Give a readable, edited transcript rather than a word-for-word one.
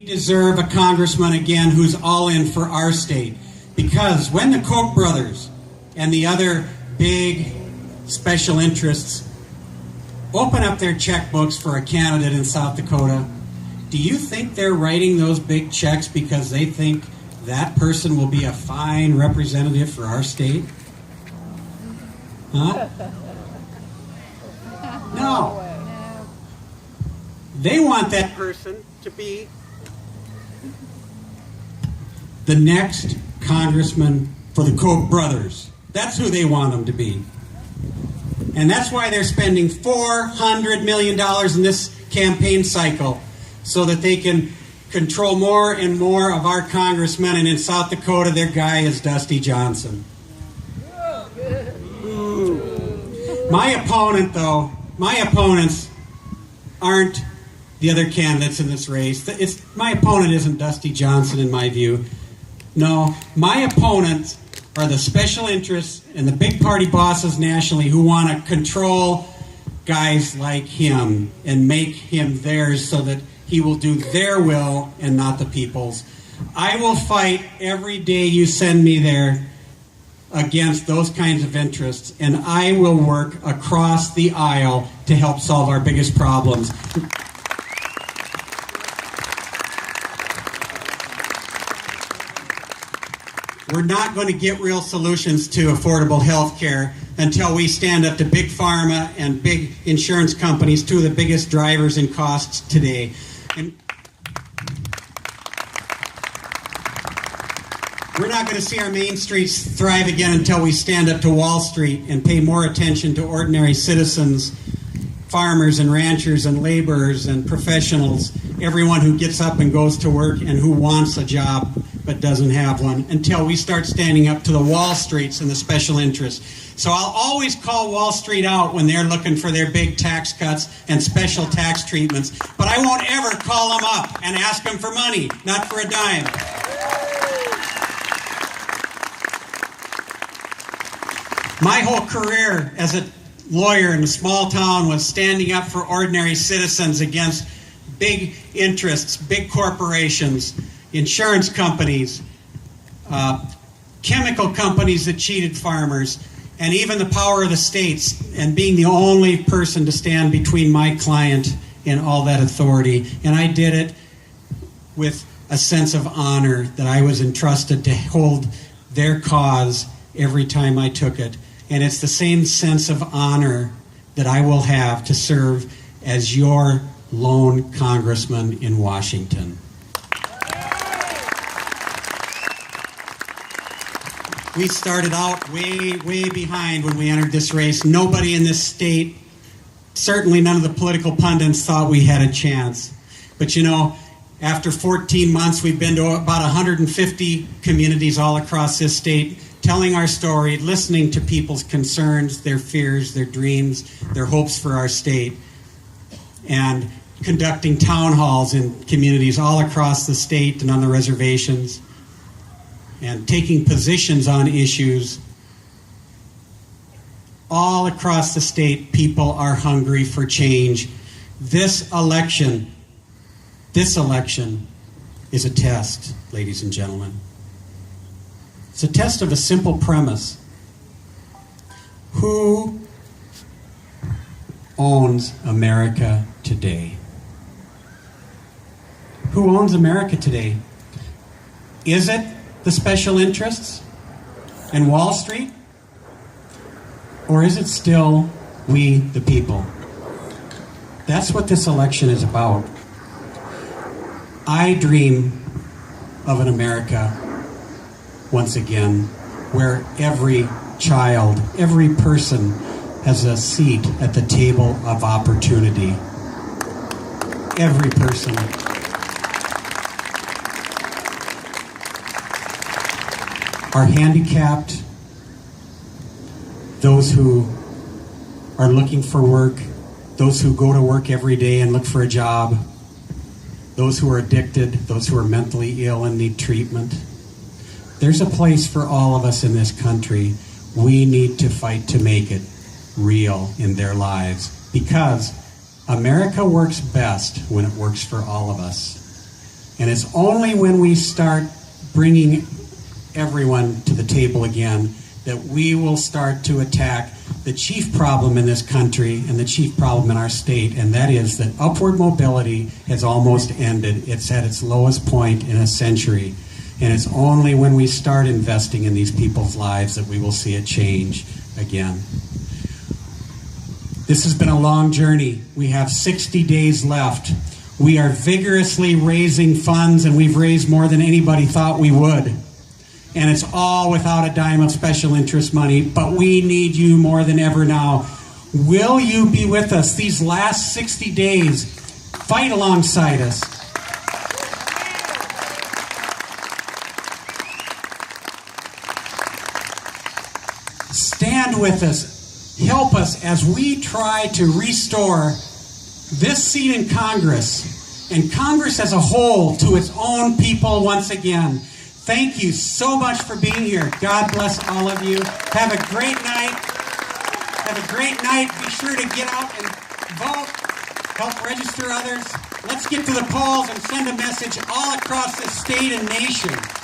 We deserve a congressman again who's all in for our state. Because when the Koch brothers and the other big special interests open up their checkbooks for a candidate in South Dakota, do you think they're writing those big checks because they think that person will be a fine representative for our state? Huh? No. They want that person to be the next congressman for the Koch brothers. That's who they want them to be. And that's why they're spending $400 million in this campaign cycle so that they can control more and more of our congressmen. And in South Dakota, their guy is Dusty Johnson. My opponents aren't the other candidates in this race. My opponent isn't Dusty Johnson, in my view. No, my opponents are the special interests and the big party bosses nationally who want to control guys like him and make him theirs so that he will do their will and not the people's. I will fight every day you send me there against those kinds of interests, and I will work across the aisle to help solve our biggest problems. We're not going to get real solutions to affordable health care until we stand up to big pharma and big insurance companies, two of the biggest drivers in costs today. And we're not going to see our main streets thrive again until we stand up to Wall Street and pay more attention to ordinary citizens, farmers and ranchers and laborers and professionals, everyone who gets up and goes to work and who wants a job but doesn't have one, until we start standing up to the Wall Streets and the special interests. So I'll always call Wall Street out when they're looking for their big tax cuts and special tax treatments, but I won't ever call them up and ask them for money, not for a dime. My whole career as a lawyer in a small town was standing up for ordinary citizens against big interests, big corporations, insurance companies, chemical companies that cheated farmers, and even the power of the states, and being the only person to stand between my client and all that authority. And I did it with a sense of honor that I was entrusted to hold their cause every time I took it. And it's the same sense of honor that I will have to serve as your lone congressman in Washington. We started out way, way behind when we entered this race. Nobody in this state, certainly none of the political pundits, thought we had a chance. But you know, after 14 months, we've been to about 150 communities all across this state, telling our story, listening to people's concerns, their fears, their dreams, their hopes for our state, and conducting town halls in communities all across the state and on the reservations, and taking positions on issues. All across the state, people are hungry for change. This election is a test, ladies and gentlemen. It's a test of a simple premise. Who owns America today? Who owns America today? Is it the special interests and Wall Street? Or is it still we, the people? That's what this election is about. I dream of an America, once again, where every child, every person has a seat at the table of opportunity. Every person. Are handicapped, those who are looking for work, those who go to work every day and look for a job, those who are addicted, those who are mentally ill and need treatment. There's a place for all of us in this country. We need to fight to make it real in their lives, because America works best when it works for all of us. And it's only when we start bringing everyone to the table again that we will start to attack the chief problem in this country and the chief problem in our state, and that is that upward mobility has almost ended. It's at its lowest point in a century. And it's only when we start investing in these people's lives that we will see a change again. This has been a long journey. We have 60 days left. We are vigorously raising funds, and we've raised more than anybody thought we would. And it's all without a dime of special interest money, but we need you more than ever now. Will you be with us these last 60 days? Fight alongside us. Stand with us. Help us as we try to restore this seat in Congress and Congress as a whole to its own people once again. Thank you so much for being here. God bless all of you. Have a great night. Have a great night. Be sure to get out and vote. Help register others. Let's get to the polls and send a message all across the state and nation.